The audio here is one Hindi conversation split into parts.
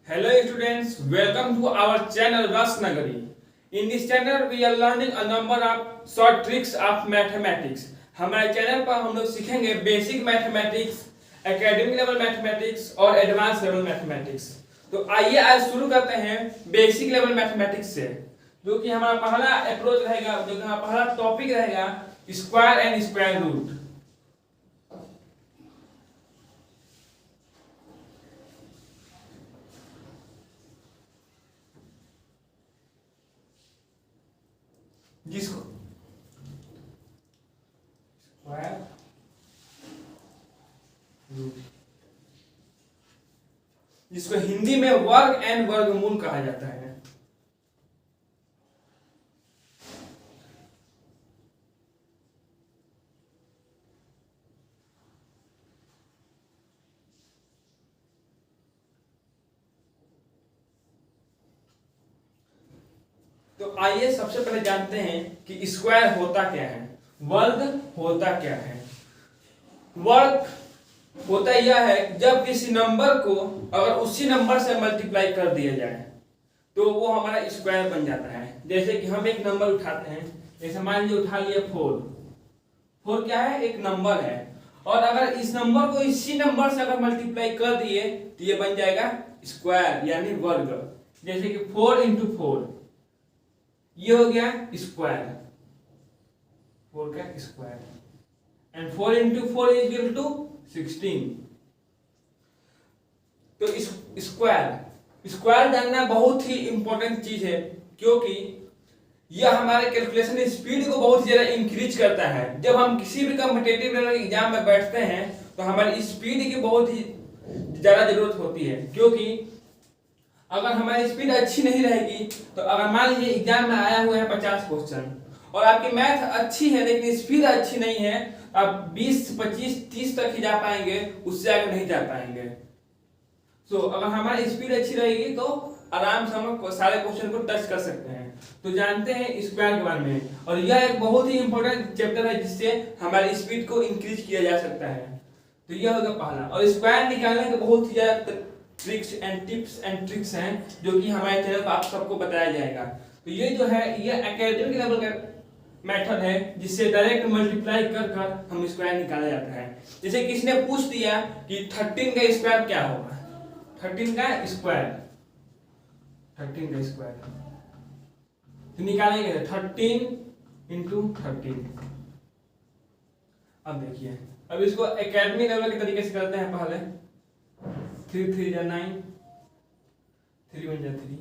Hello students, welcome to our channel Rasnagari. In this channel we are learning a number of short tricks of mathematics. हमारे चैनल पर हम लोग सीखेंगे basic mathematics, academic level mathematics और एडवांस लेवल मैथमेटिक्स। तो आइए आज शुरू करते हैं बेसिक लेवल मैथमेटिक्स से, जो कि हमारा पहला अप्रोच रहेगा, जो कि हमारा पहला टॉपिक रहेगा स्क्वायर एंड स्क्वायर रूट। जिसको स्क्वायर रूट, जिसको हिंदी में वर्ग एंड वर्गमूल कहा जाता है। तो आइए सबसे पहले जानते हैं कि स्क्वायर होता क्या है, वर्ग होता क्या है। वर्ग होता यह है जब किसी नंबर को अगर उसी नंबर से मल्टीप्लाई कर दिया जाए तो वो हमारा स्क्वायर बन जाता है। जैसे कि हम एक नंबर उठाते हैं, जैसे मान लीजिए उठा लिए 4 क्या है, एक नंबर है, और अगर इस नंबर को इसी नंबर से अगर मल्टीप्लाई कर दिए तो ये बन जाएगा स्क्वायर यानी वर्ग। जैसे कि 4 × 4 ये हो गया स्क्वायर, 4 का square, and 4 × 4 is equal to 16। तो स्क्वायर जानना बहुत ही इंपॉर्टेंट चीज है, क्योंकि यह हमारे कैलकुलेशन स्पीड को बहुत ज्यादा इंक्रीज करता है। जब हम किसी भी कॉम्पिटिटिव लेवल एग्जाम में बैठते हैं तो हमारी स्पीड की बहुत ही ज्यादा जरूरत होती है, क्योंकि अगर हमारी स्पीड अच्छी नहीं रहेगी तो अगर मान लीजिए एग्जाम में आया हुआ है 50 क्वेश्चन और आपकी मैथ अच्छी है लेकिन स्पीड अच्छी नहीं है, आप 20, 25, 30 तक ही जा पाएंगे, उससे आगे नहीं जा पाएंगे। सो अगर हमारी स्पीड अच्छी रहेगी तो आराम से हम सारे क्वेश्चन को टच कर सकते हैं। तो जानते हैं स्क्वायर के बारे में, और यह एक बहुत ही इंपॉर्टेंट चैप्टर है जिससे हमारी स्पीड को इंक्रीज किया जा सकता है। तो यह होगा पहला। और स्क्वायर निकालने के बहुत ही ज्यादा tricks and tips and tricks हैं जो कि हमारे चैनल पर आप सबको बताया जाएगा। तो ये जो है ये एकेडमिक लेवल का मेथड है जिससे डायरेक्ट मल्टीप्लाई कर कर हम स्क्वायर निकाला जाता है। जैसे किसी ने पूछ दिया कि 13 का स्क्वायर क्या होगा, 13 का स्क्वायर तो निकालेंगे 13 × 13। अब देखिए, अब इसको एकेडमिक लेवल के तरीके से करते हैं। पहले 3 3 जा 9, 3 1 जा 3,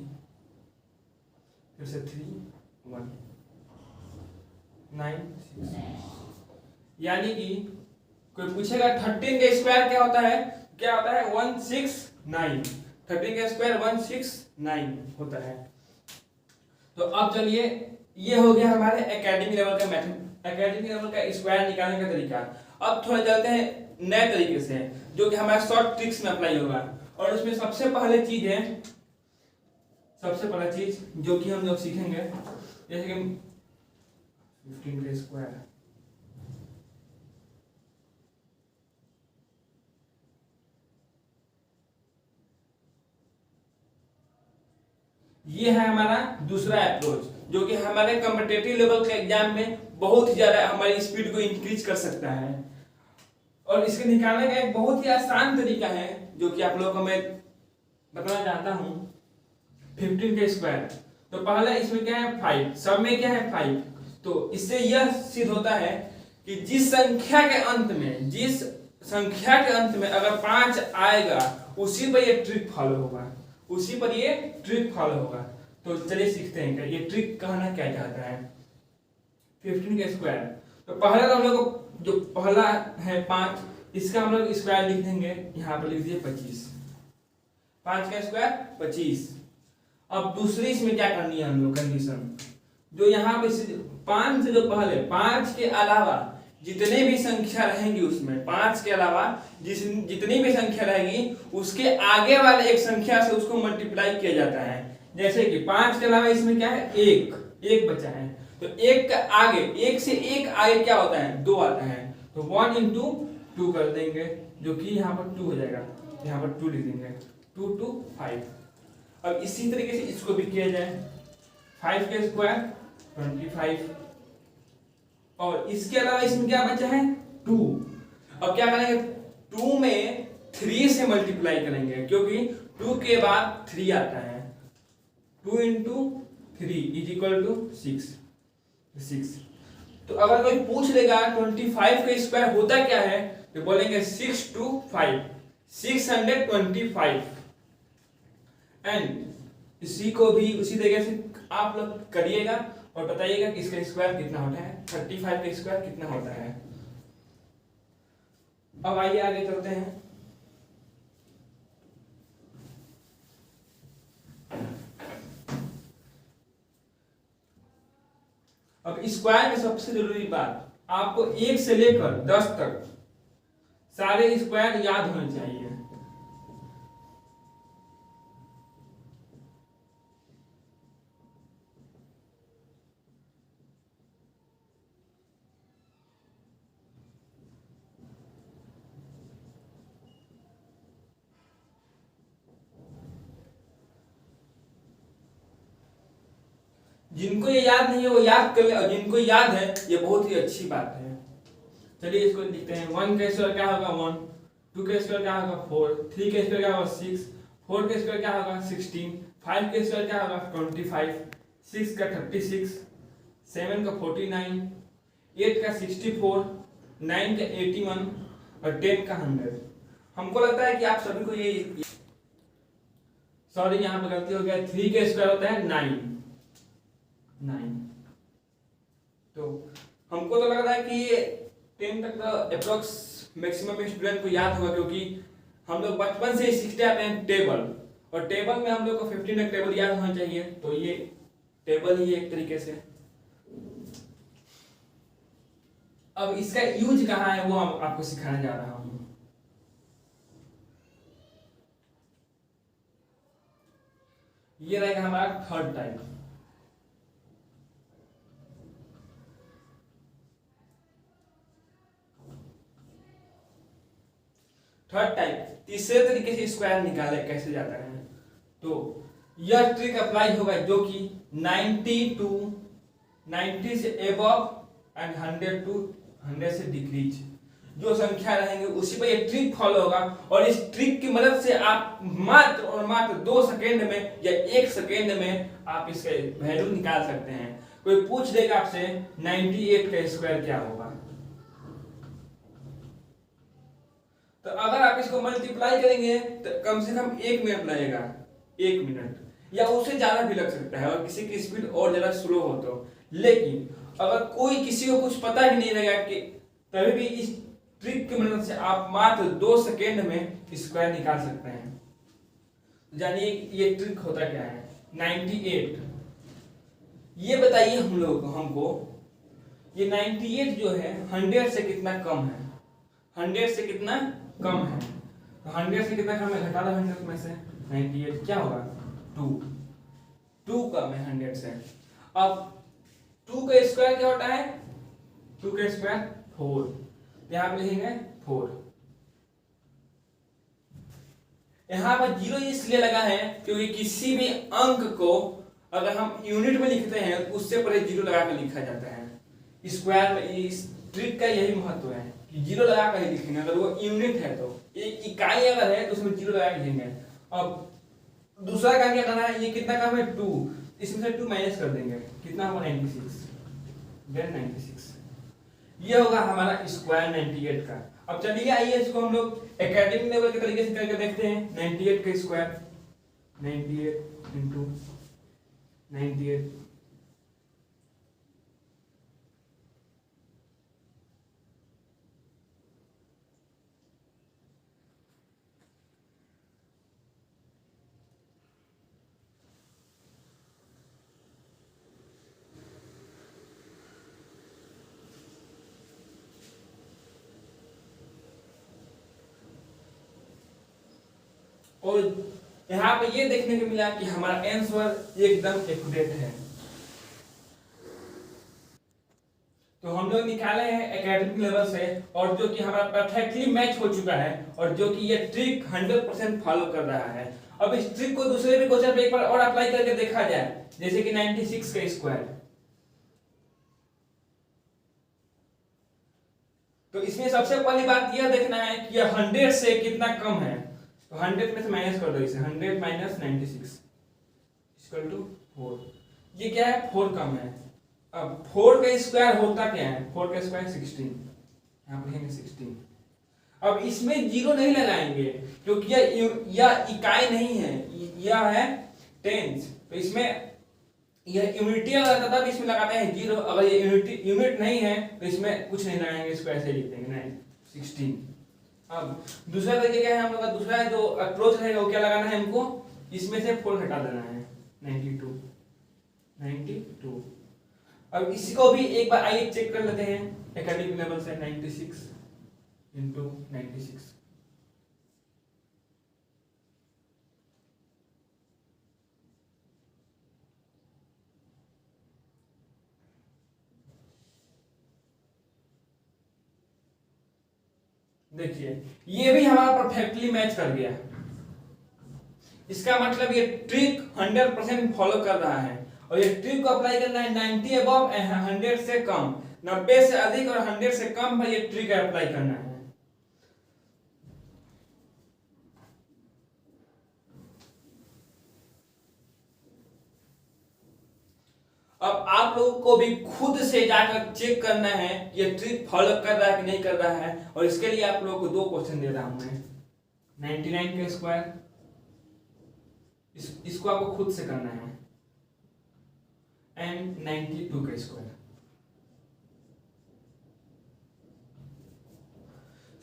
फिर से 3 1 9 6। यानी कि कोई पूछेगा 13 का स्क्वायर क्या होता है, 169। 13 का स्क्वायर 169 होता है। तो अब चलिए, ये हो गया हमारे एकेडमिक लेवल का मेथड, एकेडमिक लेवल का स्क्वायर निकालने का तरीका। अब थोड़ा चलते हैं नए तरीके से जो कि हमारे शॉर्ट ट्रिक्स में अप्लाई होगा। और उसमें सबसे पहला चीज जो कि हम लोग सीखेंगे, जैसे कि 15 का स्क्वायर, ये है हमारा दूसरा अप्रोच जो कि हमारे कॉम्पिटिटिव लेवल के एग्जाम में बहुत ही ज्यादा हमारी स्पीड को इंक्रीज कर सकता है। और इसके निकालने का एक बहुत ही आसान तरीका है जो कि आप लोगों को मैं बताना चाहता हूं। 15 का स्क्वायर, तो पहले इसमें क्या है 5, सब में क्या है 5। तो इससे यह सिद्ध होता है कि जिस संख्या के अंत में अगर 5 आएगा उसी पर ये ट्रिक फॉलो होगा। तो चलिए सीखते हैं कि ये ट्रिक कहना क्या चाहता है। 15 का स्क्वायर, तो पहले तो हम लोग जो पहला है 5, इसका हम लोग स्क्वायर लिख देंगे, यहाँ पर लिख दिए 25। 5 का स्क्वायर 25। अब दूसरी इसमें क्या करनी है हम लोग कंडीशन, जो यहाँ पे 5 से जो पहले 5 के अलावा जितने भी संख्या रहेंगी उसमें 5 के अलावा जितनी भी संख्या रहेगी उसके आगे वाले एक संख्या से उसको मल्टीप्लाई किया जाता है। जैसे कि 5 के अलावा इसमें क्या है, एक बचा है, तो एक का आगे, एक से एक आगे क्या होता है, 2 आता है। तो 1 × 2 कर देंगे, जो कि यहाँ पर 2 हो जाएगा, यहाँ पर 2 लिख देंगे, 2 × 5। अब इसी तरीके से इसको भी किया जाए, 5 का स्क्वायर 25, और इसके अलावा इसमें क्या बचा है 2। अब क्या करेंगे, 2 में 3 से मल्टीप्लाई करेंगे क्योंकि 2 के बाद 3 आता है। 2 इंटू 3 इज इक्वल टू 6। तो अगर कोई पूछ लेगा 25 का स्क्वायर होता क्या है, तो बोलेंगे 6 to 5, 625। एंड इसी को भी उसी तरीके से आप लोग करिएगा और बताइएगा कि इसका स्क्वायर कितना होता है, 35 का स्क्वायर कितना होता है। अब आइए आगे चलते हैं। अब स्क्वायर में सबसे जरूरी बात, आपको 1 से लेकर 10 तक सारे स्क्वायर याद होने चाहिए। जिनको ये याद नहीं है वो याद कर ले, और जिनको याद है ये बहुत ही अच्छी बात है। चलिए इसको लिखते हैं। 1 का स्क्वायर क्या होगा 1, 2 का स्क्वायर क्या होगा 4, 3 का स्क्वायर क्या होगा 6, 4 का स्क्वायर क्या होगा 16, 5 का स्क्वायर क्या होगा 25, 6 का 36, 7 का 49, 8 का 64, 9 का 81 और 10 का 100। हमको लगता है कि आप सभी को ये सॉरी यहाँ पे गलती हो गया, 3 का स्क्वायर होता है 9। तो हमको तो लग रहा है कि ये 10 तक का अप्रोक्स मैक्सिमम स्टूडेंट को याद होगा, क्योंकि हम लोग बचपन से ही सीखते आते हैं टेबल, और टेबल में हम लोग को 15 तक टेबल याद होना चाहिए। तो ये टेबल ही एक तरीके से। अब इसका यूज कहाँ है वो आपको सिखाने जा रहा हूं। ये रहेगा हमारा थर्ड टाइप। थर्ड टाइप तीसरे तरीके से स्क्वायर निकाले कैसे जाता है। तो यह ट्रिक अप्लाई होगा जो कि 90 से एबव एंड 100 to 100 से डिक्रीज जो संख्या रहेंगे उसी पर ये ट्रिक फॉलो होगा। और इस ट्रिक की मदद से आप मात्र और मात्र 2 सेकेंड में या 1 सेकेंड में आप इसका वैल्यू निकाल सकते हैं। कोई पूछ देगा आपसे 98 का स्क्वायर क्या होगा, तो अगर आप इसको मल्टीप्लाई करेंगे तो कम से कम 1 मिनट लगेगा, 1 मिनट या उससे ज्यादा भी लग सकता है, और किसी की स्पीड और ज्यादा स्लो हो तो। लेकिन अगर कोई किसी को कुछ पता ही नहीं रहेगा कि तभी भी इस ट्रिक की मदद से आप मात्र 2 सेकेंड में स्क्वायर निकाल सकते हैं। जानिए ये ट्रिक होता क्या है। 98 ये बताइए हम लोग हमको, ये 98 जो है 100 से कितना कम है, 100 से कितना कम है। तो 100 से कितना कम है, घटा दो 100 में से 98 क्या होगा 2 कम है 100 से। अब 2 का स्क्वायर क्या होता है, 2 का स्क्वायर 4, यहां पे लिखेंगे 4। यहां पर 0 इसलिए लगा है क्योंकि किसी भी अंक को अगर हम यूनिट में लिखते हैं उससे पहले 0 लगा कर लिखा जाता है। स्क्वायर में इस ट्रिक का यही महत्व है कि 0 लगा कर लिखेंगे। अगर वो यूनिट है तो एक इकाई अगर है तो उसमें 0 लगा के लिखेंगे। अब दूसरा काम क्या करना है, ये कितना काम है 2, इसमें से 2 माइनस कर देंगे, कितना होगा 96, देन 96। ये होगा हमारा स्क्वायर 98 का। अब चलिए आइए इसको हम लोग एकेडमिक लेवल के तरीके से करके देखते हैं। 98 का स्क्वायर 98 इंटू 98 और यहाँ पे ये देखने को मिला कि हमारा आंसर एकदम एक्यूरेट है। तो हम लोग निकाले हैं एकेडमिक लेवल से, और जो कि हमारा परफेक्टली मैच हो चुका है, और जो कि ये ट्रिक 100% फॉलो कर रहा है। अब इस ट्रिक को दूसरे भी क्वेश्चन पे एक बार और अप्लाई करके देखा जाए, जैसे कि 96 का स्क्वायर। तो इसमें सबसे पहली बात यह देखना है कि यह 100 से कितना कम है। तो 100 में से माइनस कर दो इसे, 100 माइनस 96 इक्वल टू 4। ये क्या है, 4 कम है। अब 4 का स्क्वायर होता क्या है, 4 का स्क्वायर 16, यहाँ पर लिखेंगे 16। अब इसमें जीरो नहीं लगाएंगे क्योंकि यह इकाई नहीं है, यह है टेंस। तो इसमें यह यूनिटी अगर रहता तब इसमें लगाते हैं जीरो, अगर ये यूनिट नहीं है तो इसमें कुछ नहीं लगाएंगे, इसको ऐसे लिख देंगे 16। अब दूसरा तरीका क्या है हम लोग का, दूसरा जो अप्रोच रहेगा वो क्या लगाना है हमको, इसमें से 4 हटा देना है, 92। अब इसी को भी एक बार आइए चेक कर लेते हैं एकेडमिक लेवल से, 96 into 96। देखिए ये भी हमारा परफेक्टली मैच कर गया। इसका मतलब ये ट्रिक 100% फॉलो कर रहा है, और ये ट्रिक को अप्लाई करना है 90 अबव 100 से कम, 90 से अधिक और 100 से कम पर ये ट्रिक अप्लाई करना है। अब आप लोगों को भी खुद से जाकर चेक करना है ये ट्रिक फॉलो कर रहा है कि नहीं कर रहा है, और इसके लिए आप लोगों को 2 क्वेश्चन दे रहा हूं मैं। 99 का स्क्वायर, इसको आपको खुद से करना है, एंड 92 का स्क्वायर।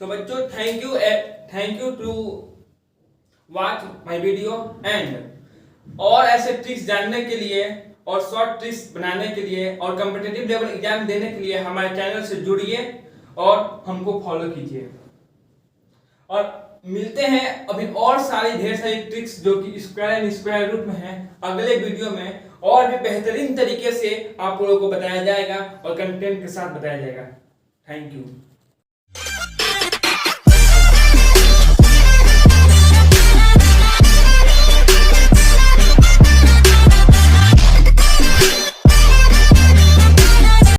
तो बच्चों thank you to watch my video, and और ऐसे ट्रिक्स जानने के लिए और शॉर्ट ट्रिक्स बनाने के लिए और कॉम्पिटिटिव लेवल एग्जाम देने के लिए हमारे चैनल से जुड़िए और हमको फॉलो कीजिए। और मिलते हैं अभी और सारी ढेर सारी ट्रिक्स जो कि स्क्वायर एंड स्क्वायर रूट में है, अगले वीडियो में और भी बेहतरीन तरीके से आप लोगों को बताया जाएगा और कंटेंट के साथ बताया जाएगा। Thank you.